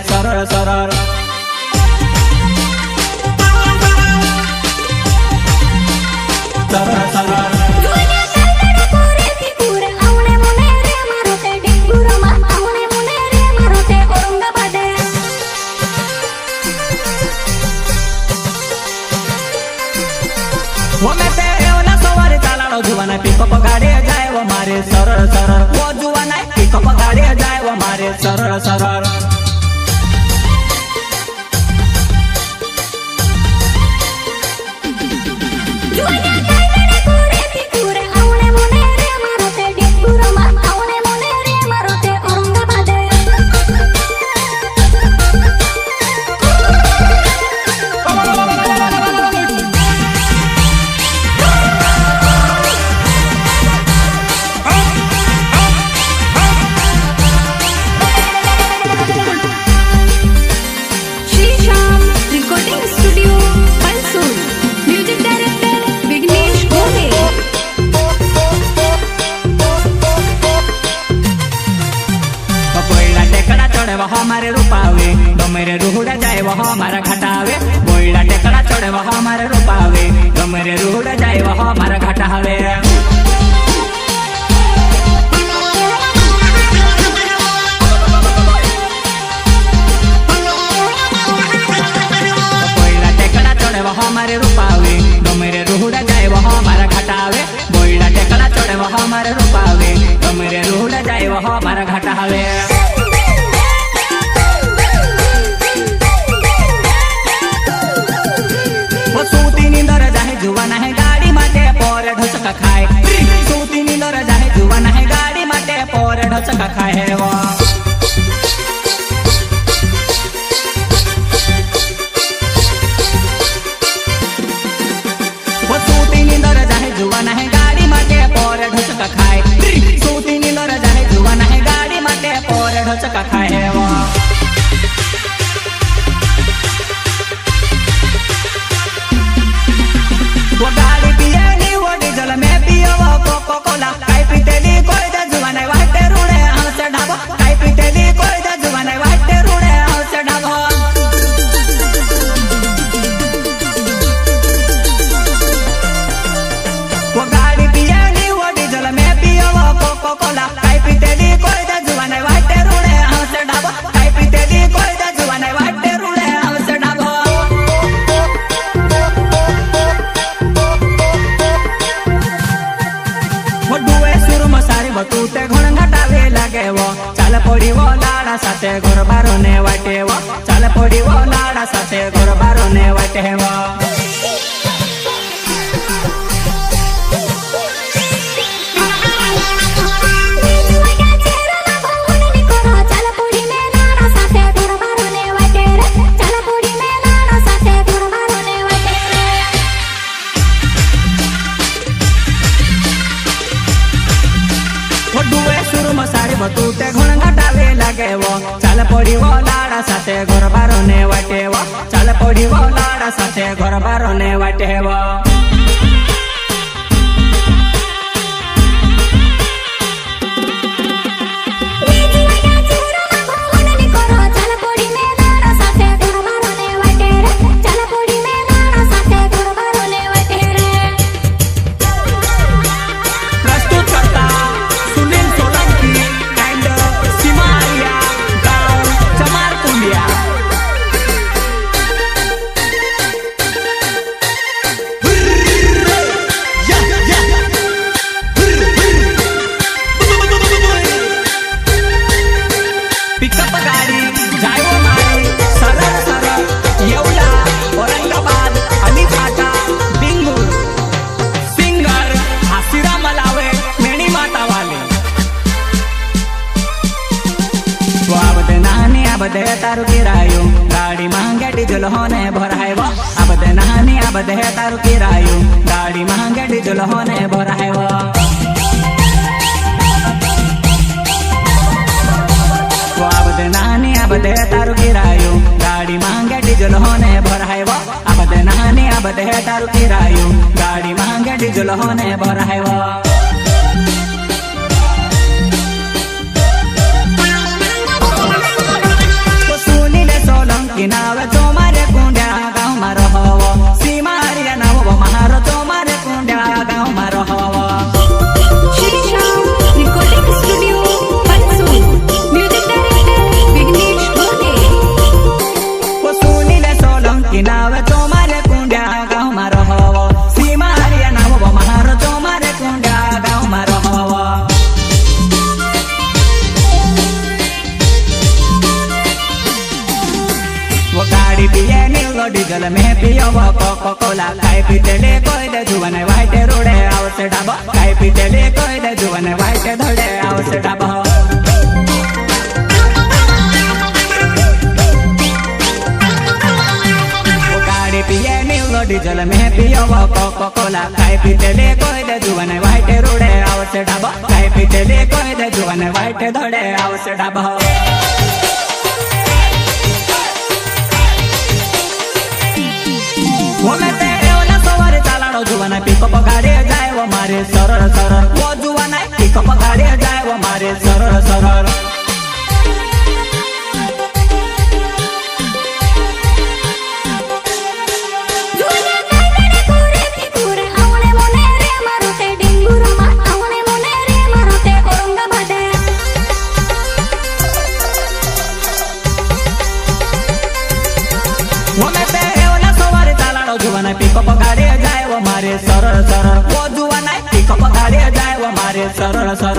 सरळ सरळ सरळ सरळ जुवाना पिकअप गाड़ी जाए वो मारे सरळ सरळ वो जुवाना पिकअप गाड़ी जाए वो मारे सरळ सरळ हमारे रूपावे गमेरे रूहुड़ा जाए वह हमारा घटावे बोइला टेकड़ा चढ़े वह हमारे रूपावे गमेरे रूहुड़ा जाए वह हमारा घटावे बोइला टेकड़ा चढ़े वह हमारे रूपावे गमेरे रूहुड़ा जाए वह हमारा घटावे बोइला टेकड़ा चढ़े वह हमारे रूपावे गमेरे रूहुड़ा जाए वह हमारा घटावे जुवाना है गाड़ी माटे पोरे ढोचका खाए सूती नींदर जाए जुवाना है गाड़ी माटे पोरे ढोचका खाए वो सूती नींदर जाए जुवाना है गाड़ी माटे पोरे ढोचका खाए सूती नींदर जाए जुवाना है गाड़ी माटे पोरे ढोचका खाए वो गाड़ी पियनी वो डीजल में पियो वो कोको कोला काई पीतेली कोई दे जुवाने वाटे रूड़े हमसे ढाबो काई पीतेली कोई दे जुवाने वाटे रूड़े हमसे ढाबो वो गाड़ी पियनी वो डीजल में पियो वो कोको कोला काई पीतेली कोई दे जुवाने वाटे रूड़े हमसे ढाबो काई पीतेली कोई दे जुवाने वाटे रूड़े हमसे ढाबो तूते घण घटावे लागे वो चाल पड़ी वो लाड़ा साथे घर बारो ने वाटे वो चाल पड़ी वो लाड़ा साथे घर बारो ने वाटे वो तूते घण घटावे लागे वो चाल पड़ी वो लाड़ा साथे घर बारो ने वाटे वो चाल पड़ी वो लाड़ा साथे घर बारो ने वाटे वो बदे तारु किरायो गाड़ी महंगे डीजल होने भराए वो अब दे नहानी अब दे तारु किरायो गाड़ी महंगे डीजल होने भराए वो अब दे नहानी अब दे तारु किरायो गाड़ी महंगे डीजल होने भराए वो अब दे नहानी अब दे तारु किरायो गाड़ी महंगे डीजल होने भराए वो सुन गाड़ी पिए नीलो डीजल में पियो कोको कोला काई पीतेले कोई दे जुवन वाइट रोडे आवसे डाबो काई पीतेले कोई दे जुवन वाइट धोडे आवसे डाबो पिए नीलो डीजल में पियो कोको कोला काई पीतेले कोई दे जुवन वाइट रोडे आवसे डाबो काई पीतेले कोई दे जुवन वाइट धोडे आवसे डाबो ओमे ते ओला सवारे चालाडो जुवन पिकअप गाड़ी जाए वो मारे सरळ सरळ वो जुवन पिकअप गाड़ी जाए वो मारे सरळ सरळ जुवन पिकअप गाड़ी जाए वो मारे सरळ सरळ वो जुवन पिकअप गाड़ी जाए वो मारे सरळ सरळ